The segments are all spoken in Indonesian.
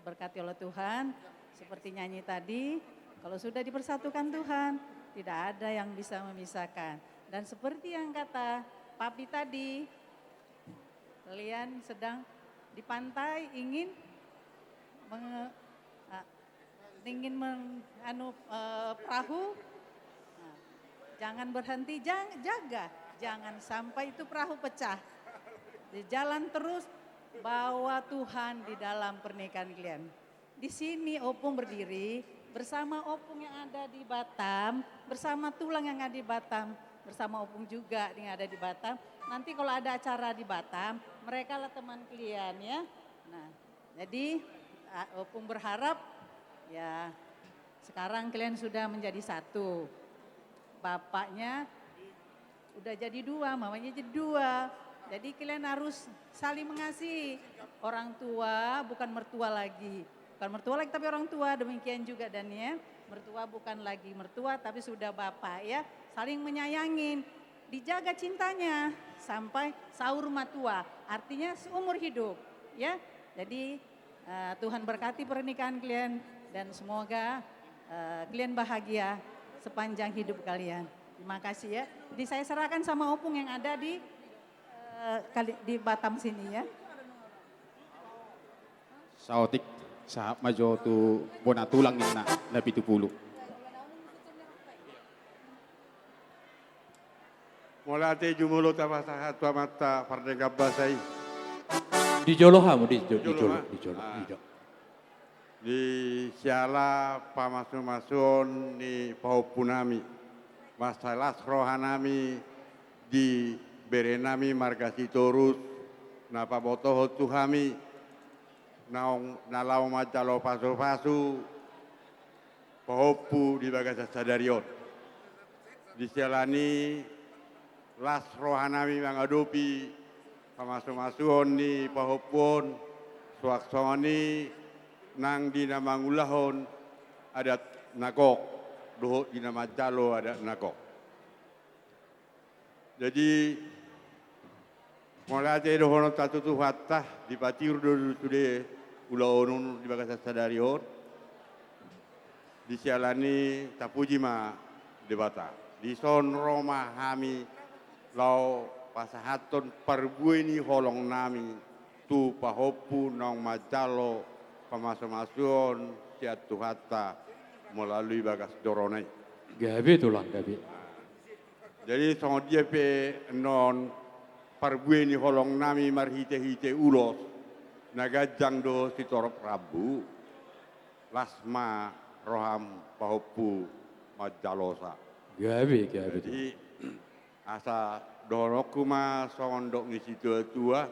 diberkati oleh Tuhan. Seperti nyanyi tadi, kalau sudah dipersatukan Tuhan, tidak ada yang bisa memisahkan. Dan seperti yang kata Papi tadi, kalian sedang di pantai ingin perahu, nah, jangan berhenti, jaga, jangan sampai itu perahu pecah. Di jalan terus, bawa Tuhan di dalam pernikahan kalian. Di sini Opung berdiri bersama Opung yang ada di Batam, bersama Tulang yang ada di Batam, bersama Opung juga yang ada di Batam. Nanti kalau ada acara di Batam, mereka lah teman kalian ya. Nah, jadi Opung berharap ya sekarang kalian sudah menjadi satu. Bapaknya udah jadi dua, mamanya jadi dua. Jadi kalian harus saling mengasihi. Orang tua bukan mertua lagi. Bukan mertua lagi tapi orang tua, demikian juga Daniel. Mertua bukan lagi mertua tapi sudah bapak ya. Saling menyayangin, dijaga cintanya sampai sahur matua. Artinya seumur hidup ya. Jadi Tuhan berkati pernikahan kalian dan semoga kalian bahagia sepanjang hidup kalian. Terima kasih ya. Jadi saya serahkan sama Opung yang ada di Batam sini ya. Saotik sahab majo tu bona tulang na lebih tu puluh. Molate jumulo tapasahat mata fardega basai. Di Jolo hamu di Jolo. Jolo. Di siala pamasun-masun ni pahupunami. Masalah rohanami di berenami margasi torus napa botoho tuhami naong nalau majalo pasu-pasu pahopu di bagasa sadarion di sialani las rohanami mangadopi pamasu-masuhon ni pahopon suaksoni nang dinamangulahon adat nagok doho dinamajalo adat nagok. Jadi mulai dari hono tatu tu fatah di patir dulu sudah ulaonun di bagasa sadarion di sialani tapuji ma debata di son Roma hami lau pasahaton perbuini holong nami tu pahopu nong majalo pamasomasuon siat tu hatta melalui bagas doronai. Gabi tulang gabi. Jadi sama dia pe non parbueni holong nami marhite-hite ulos nagajang do sitorop Rabu lasma roham pahopu majalosa. Gabi. Jadi asa doroku ma sondok ngisi tua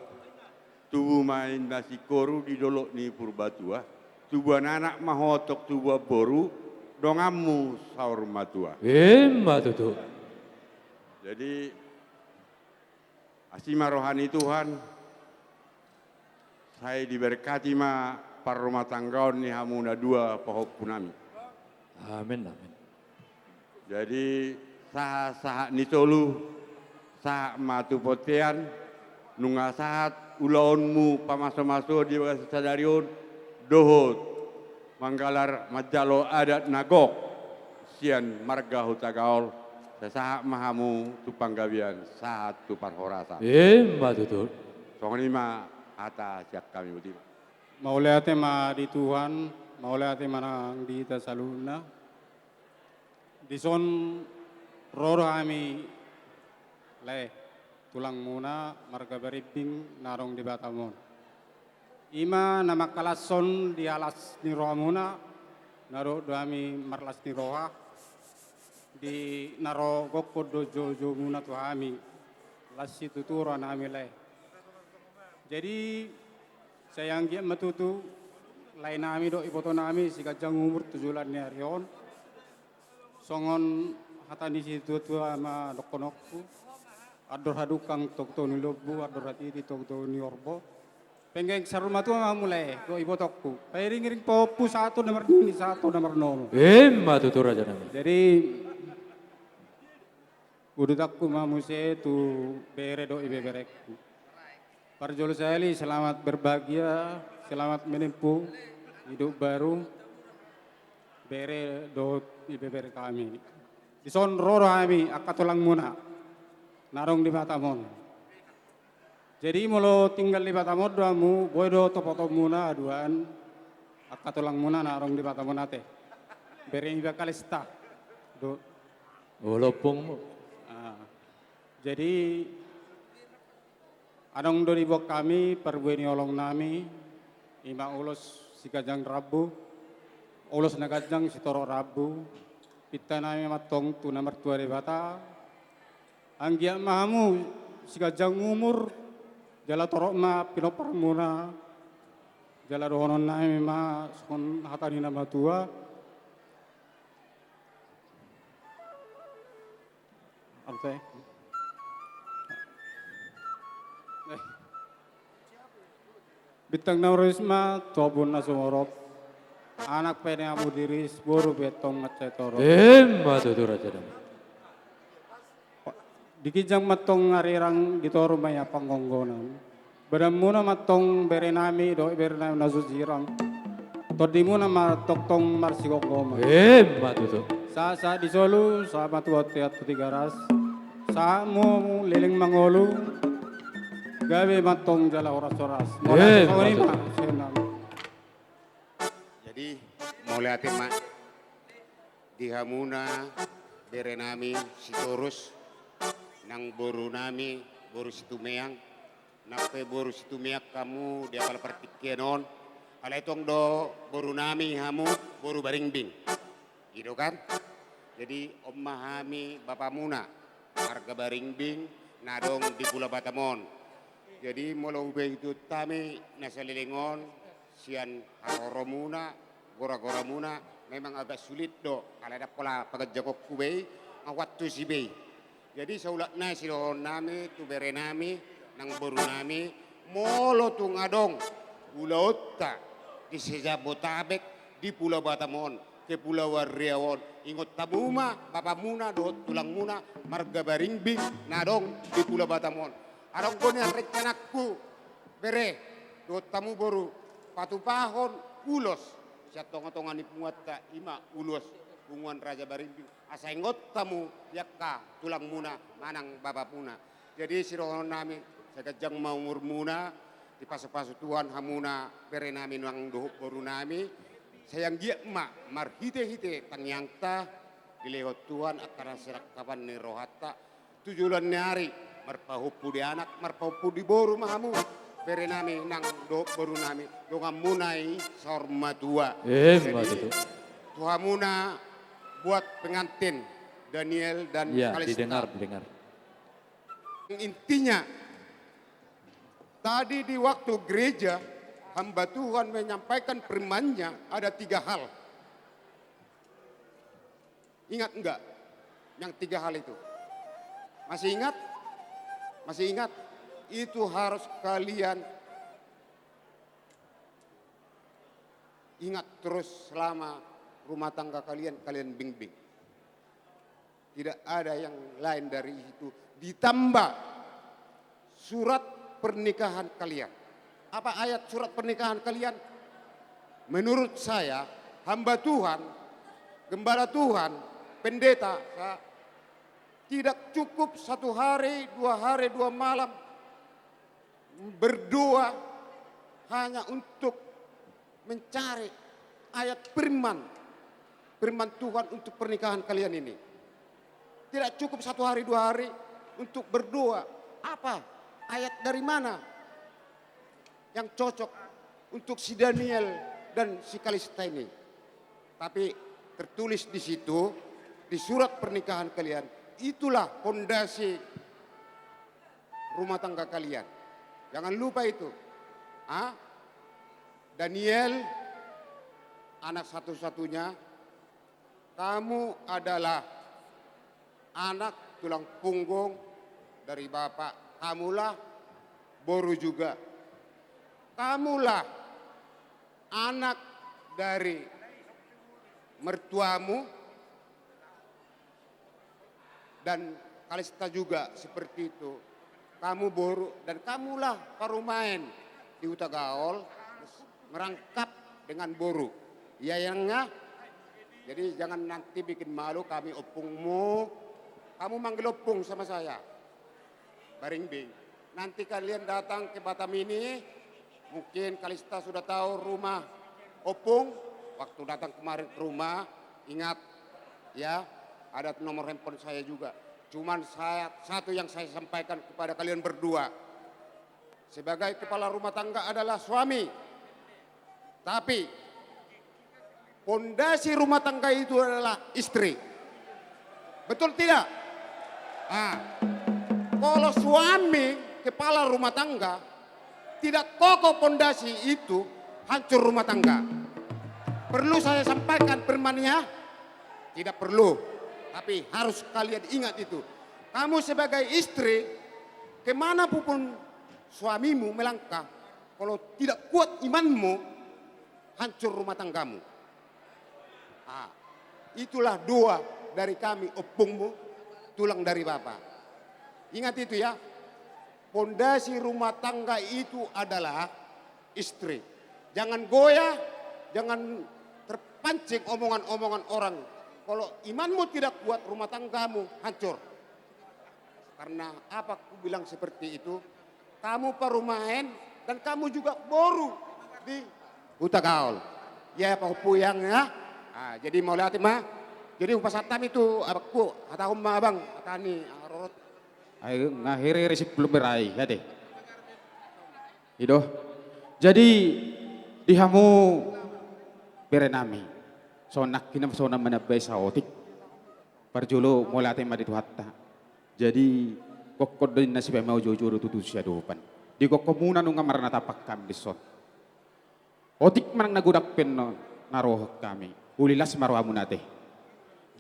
tubuh main nasi koru di dolok ni purbatua tubuh anak mahotok tubuh boru dongamu saur matua. Tutu. Jadi asima rohani Tuhan, saya diberkati ma par rumah tanggaon ni hamuna dua pohok punami. Amin. Jadi saha ni tolu, saha matu potean, nunga sahat ulaonmu pamaso-maso di bagas sadarion, dohot, manggalar majalo adat nagok, sian marga hutagaol, saha mahamu tu panggawian saat tu parhorasa. Tutu. Songoni ma ata siap kami uti. Mauleate ma di Tuhan, mauleate manang di tasaluna. Di son roro kami le tulang muna marga beribing narong di Batamon. Ima nama kalason di alas ni roha muna, naro doami marlas ni roha. Di naro gokko dojo muna tu kami lasi tutura nami le. Jadi sayang dia matutu lain nami do iboto nami si kajang umur 7 ni arion. Songon hatani si tutua ama dokonokku. Ador hadukang tokto ni lobu ador hati di tokto ni orbo. Pengen saruma tu mulai do ibotokku. Pairing-iring popu satu nomor nono. Tutu raja nami. Jadi udutakku mamuse tu bere do ibe berekku. Parjolo sekali selamat berbahagia, selamat menempuh hidup baru, bere do bere kami. Di son roro kami akatulang muna, narong di Batamon. Jadi mulo tinggal di Batamon doamu, boy do topoto muna aduan, akatulang muna narong di Batamon ate. Bere iba kalista, do. Olopong mo. Ah, jadi anong do ibok kami perbueni olong nami, ima ulos sikajang rabu, ulos nagajang sitoro rabu, pita nami matong tu nomor 2 di bata, anggia mahamu sikajang umur, jala torok ma pinopar muna, jala dohonon nami ma son hatani nama tua, apa Bitang naurisma, tobun na sumorop. Anak pene abu diris, boru betong ngacetoro. Matutu Raja Nami. Dikijang matong ngarirang ditoro maya panggonggonan. Badam muna matong berenami, do berenami nasuzirang. Todi muna matoktong marsigogoma. Matutu. Sa disolu, sa matuot at tigaras. Sa mo liling mangolu. Gabi matong jala oras-oras. Jadi mulai tema di Hamuna bere nami sitorus nang boru nami boru situmeang nape boru situmeak kamu dia kala pertikenon ala itong do boru nami hamu boru baringbing gitu kan. Jadi memahami Bapak Muna harga baringbing nadong di Pulau Batamon. Jadi mula ube itu tami nasalilingon sian haroro muna, gora-gora muna memang agak sulit do. Kalau ada pola pagajako kubei, awat tu si bei. Jadi saulat na silo nami, tu bere nami, nang boru nami, molo tu ngadong, Pulau Otta, di Sejabotabek, di Pulau Batamon, ke Pulau Riawon. Ingot tabuma, Bapak Muna, do tulang muna, marga baringbing, nadong di Pulau Batamon. Arang ko niya rekanakku bere do tamu boru patu pahon ulos siya tonga-tonga ni pungatta ima ulos bunguan Raja Baringbing asaingot tamu yakka tulang muna manang Bapak Muna. Jadi sirohon nami sagajang maumur muna di pasu-pasu Tuhan hamuna bere nami nang dohuk boru nami sayang dia emak marhite-hite tangyangta dilewat Tuhan akara serak kapan ni rohatta tujulan hari marpahupu di anak, marpahupu di boru mahamu. Bere nami nang do boru nami, donga munai sorma tua. Matutu. Tuha muna buat pengantin Daniel dan Ya, Kalista. didengar. Intinya, tadi di waktu gereja, hamba Tuhan menyampaikan firman-Nya ada 3 hal. Ingat enggak? Yang 3 hal itu. Masih ingat? Masih ingat? Itu harus kalian ingat terus selama rumah tangga kalian bimbing. Tidak ada yang lain dari itu. Ditambah surat pernikahan kalian. Apa ayat surat pernikahan kalian? Menurut saya, hamba Tuhan, gembala Tuhan, pendeta, tidak cukup 1 hari, 2 hari, 2 malam berdoa hanya untuk mencari ayat firman Tuhan untuk pernikahan kalian ini. Tidak cukup 1 hari, 2 hari untuk berdoa. Apa? Ayat dari mana yang cocok untuk si Daniel dan si Kalista ini? Tapi tertulis di situ, di surat pernikahan kalian, itulah fondasi rumah tangga kalian. Jangan lupa itu. Daniel, anak satu-satunya, kamu adalah anak tulang punggung dari bapak. Kamulah boru juga. Kamulah anak dari mertuamu dan Kalista juga seperti itu. Kamu boru dan kamulah parumain di Huta Gaol merangkap dengan boru. Iya yangnya? Jadi jangan nanti bikin malu kami opungmu. Kamu manggil opung sama saya. Baring Bing. Nanti kalian datang ke Batam ini, mungkin Kalista sudah tahu rumah opung. Waktu datang kemarin ke rumah, ingat ya, ada nomor handphone saya juga. Cuman satu yang saya sampaikan kepada kalian berdua. Sebagai kepala rumah tangga adalah suami. Tapi pondasi rumah tangga itu adalah istri. Betul tidak? Nah, kalau suami kepala rumah tangga tidak kokoh pondasi itu, hancur rumah tangga. Perlu saya sampaikan firman-Nya? Tidak perlu. Tapi harus kalian ingat itu. Kamu sebagai istri, kemanapun suamimu melangkah, kalau tidak kuat imanmu, hancur rumah tanggamu. Ah, itulah doa dari kami, opungmu, tulang dari Bapak. Ingat itu ya, pondasi rumah tangga itu adalah istri. Jangan goyah, jangan terpancing omongan-omongan orang. Kalau imanmu tidak kuat, rumah tanggamu hancur. Karena apa aku bilang seperti itu? Kamu perumahan dan kamu juga boru di huta gaul. Ya Pak Puyang ya. Ah, jadi mau lihat mah. Jadi upas atam itu aku atau abang atani arot. Ayo ngakhiri resip belum berai ya deh. Itu. Jadi dihamu berenami. Sonak kinam sona manabai saotik. Parjolo mulai tema di hatta. Jadi kokod din nasib mau jujur tutu sia dopan. Di kokomuna nung ngamarna tapak kami di sot. Otik manang nagudak penno naroh kami. Ulilas marwamu nate.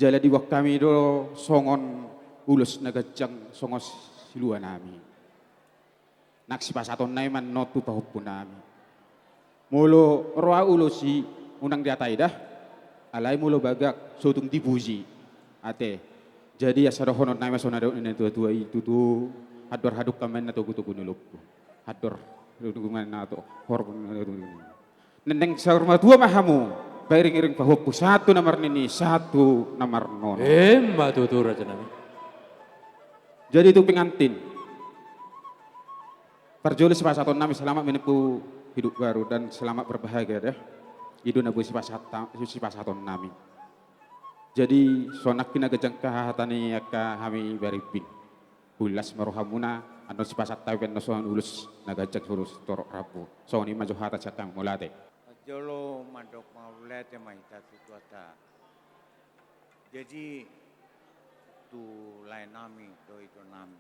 Jala di wak kami do songon ulus nagajang songos silua nami. Naksipasaton na man notu pahupun nami. Mulo roa ulosi unang diatai dah. Alay mulo bagak sotung dipuji. Ate. Jadi asaro honor na masona do ina tua itu tu hador haduk kamen na tugu-tugu nulupku. Hador dugungan na to hor nendeng sa rumah tua mahamu. Bairing-iring pahupu satu nomor nini, satu nomor non. Matutu Raja Nami. Jadi itu pengantin. Perjoli sipasatun nami selamat menempuh hidup baru dan selamat berbahagia deh. Itu nabu sipasatun nami. Jadi sonak kina gejang kahatani yaka kami baribin. Ulas maruhamuna anu sipasat tawi no soan ulus nagajak surus torok rapu. Soani majuhata cakang mulate. Jolo mandok maulete mahita tutuata. Jadi tu lain nami do itu nami.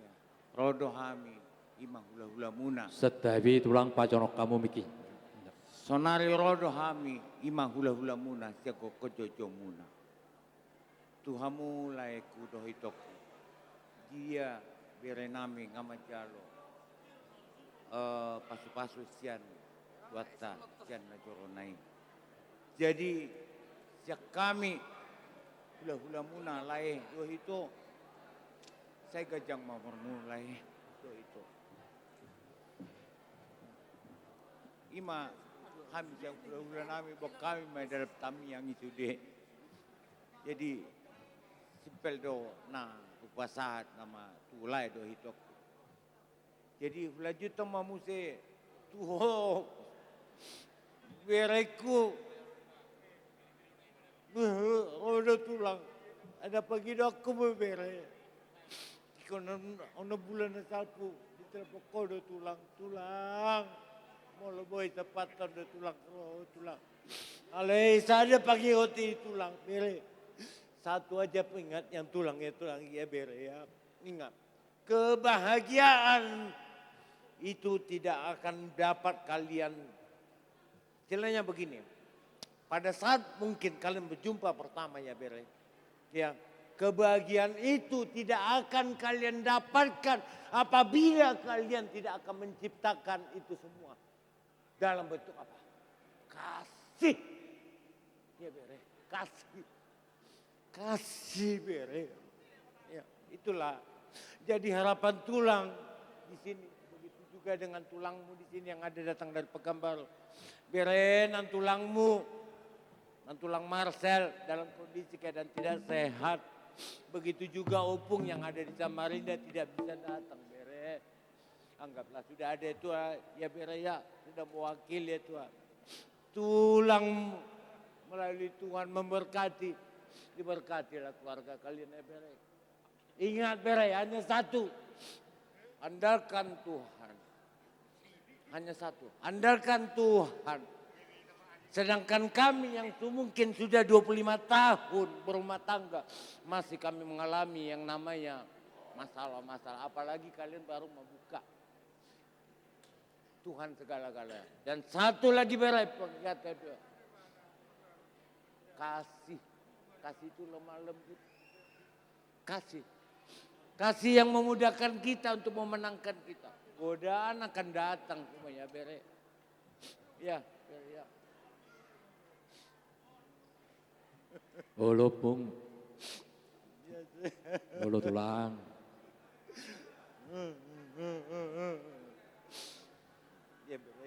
Ya. Rodo hami imah hula-hula muna. Setabi tulang paconok kamu miki. Sonari rodo hami imah hula-hula muna siago kojojo muna. Tuhamu laiku do hitoku. Dia bere nami ngamajalo. Pasu-pasu sian. Wata sian na joronai. Jadi siak kami hula-hula muna lae do hito. Saya gajang mamor mulai do hito. Ima kami yang hula-hula nami bok kami may dalam tami yang itu deh. Jadi simpel do na upasahat nama tulai do hito. Jadi hula juta mamuse tuho bereku udah tulang ada pagi aku bebere kono ono bulan salpu di telepon kodo tulang mau boy tepat kodo tulang alai saja pagi roti tulang bere satu aja ingat yang tulangnya tulang ya bere ya ingat kebahagiaan itu tidak akan dapat kalian. Istilahnya begini, pada saat mungkin kalian berjumpa pertama ya Bere, ya kebahagiaan itu tidak akan kalian dapatkan apabila kalian tidak akan menciptakan itu semua dalam bentuk apa? Kasih, ya Bere, kasih Bere, ya itulah jadi harapan tulang di sini begitu juga. juga dengan tulangmu di sini yang ada datang dari Pekanbaru. Bere, nan tulangmu, nan tulang Marcel dalam kondisi keadaan tidak sehat. Begitu juga Opung yang ada di Samarinda tidak bisa datang, Bere. Anggaplah sudah ada itu ya Bere ya, sudah mewakili ya Tuhan. Tulang melalui Tuhan memberkati, diberkatilah keluarga kalian ya Bere. Ingat Bere, hanya satu, andalkan Tuhan. Hanya satu, andalkan Tuhan. Sedangkan kami yang mungkin sudah 25 tahun berumah tangga, masih kami mengalami yang namanya masalah-masalah. Apalagi kalian baru membuka. Tuhan segala-galanya. Dan satu lagi berai pengingat kedua. Kasih. Kasih itu lemah lembut. Kasih. Kasih yang memudahkan kita untuk memenangkan kita. Godaan akan datang semuanya berai. Ya, berai ya. Olo pung. Olo tulang.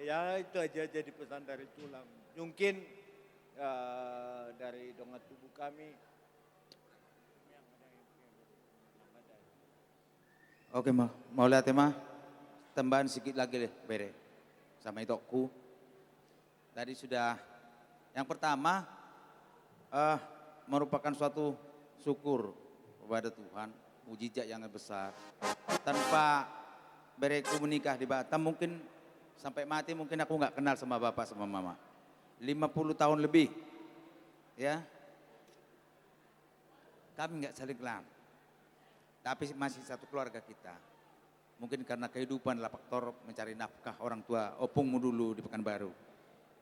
Ya itu aja jadi pesan dari tulang. Mungkin dari dongat tubuh kami. Oke mau lihat mah tambahan sedikit lagi deh Bere sama itokku. Tadi sudah yang pertama merupakan suatu syukur kepada Tuhan, mujizat yang besar. Tanpa Bereku menikah di Batam mungkin sampai mati mungkin aku nggak kenal sama bapak sama mama. 50 tahun lebih, ya. Kami nggak saling kenal, tapi masih satu keluarga kita. Mungkin karena kehidupan lah faktor mencari nafkah orang tua opungmu dulu di Pekanbaru.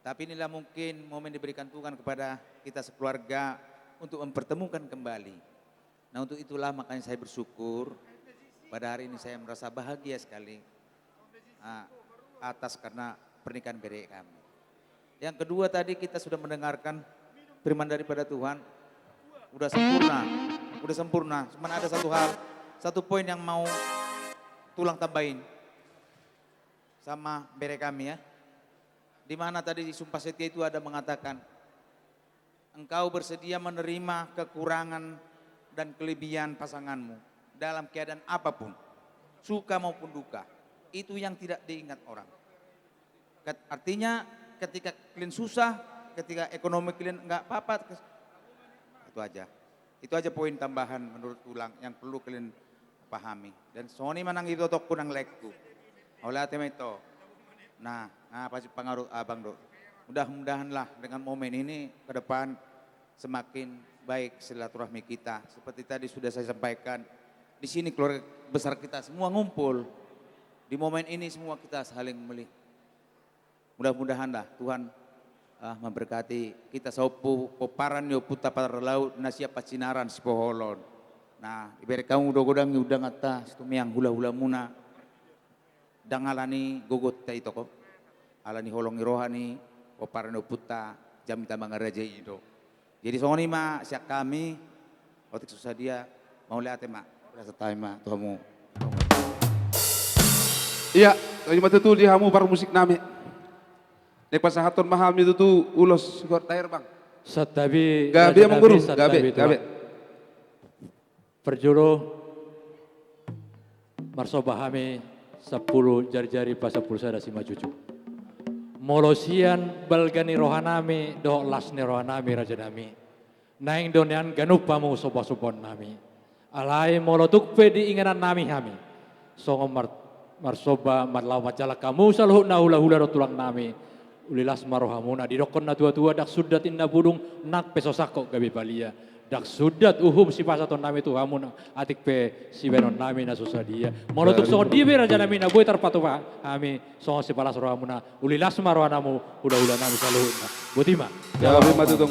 Tapi inilah mungkin momen diberikan Tuhan kepada kita sekeluarga untuk mempertemukan kembali. Nah untuk itulah makanya saya bersyukur pada hari ini saya merasa bahagia sekali atas karena pernikahan Bere kami. Yang kedua tadi kita sudah mendengarkan firman daripada Tuhan. Udah sempurna. Cuman ada satu hal, satu poin yang mau tulang tambahin sama Bere kami ya. Di mana tadi di Sumpah Setia itu ada mengatakan, engkau bersedia menerima kekurangan dan kelebihan pasanganmu dalam keadaan apapun, suka maupun duka. Itu yang tidak diingat orang. Artinya ketika kalian susah, ketika ekonomi kalian enggak apa-apa, itu aja poin tambahan menurut tulang yang perlu kalian pahami. Dan soni manang itu toko nang lekku. Oleh tema itu. Nah, pasti pengaruh abang do. Mudah-mudahanlah dengan momen ini ke depan semakin baik silaturahmi kita. Seperti tadi sudah saya sampaikan, di sini keluarga besar kita semua ngumpul. Di momen ini semua kita saling melihat. Mudah-mudahanlah Tuhan memberkati kita sopu poparan yo puta para laut nasia pacinaran sipoholon. Nah, ibere kamu dogodang udang atas tumiang hula-hula muna. Dangalani gogot tay toko. Alani holongi rohani poparan yo puta jamita mangaraja itu. Jadi soni ma siak kami otik susah dia mau lihat ma rasa taima tuhamu. Iya, terima tu di hamu par musik nami. Nek pasahaton mahal itu tu ulos gor tair bang. Satabi Gabe yang guru, gabe. Perjuru marsobahami 10 jari-jari pas 10 sada sima cucu. Molosian balgani rohanami do lasni rohanami raja nami. Naing donian ganupamu soba-sobon nami. Alai molotukpe di inganan nami hami. Songo marsoba marlaw macala kamu saluh na hula-hula rotulang nami. Ulilas marohamuna didokon na tua-tua dak sudat inna budung nak pesosako gabi balia. Dak sudat uhum si pasaton nami tu hamuna atik pe si benon nami na susadia. Molotuk songo dibe raja nami na boy tarpatu pa kami songo si palas rohamuna ulilas marohanamu hula-hula nami saluh na. Butima. Gabe matutong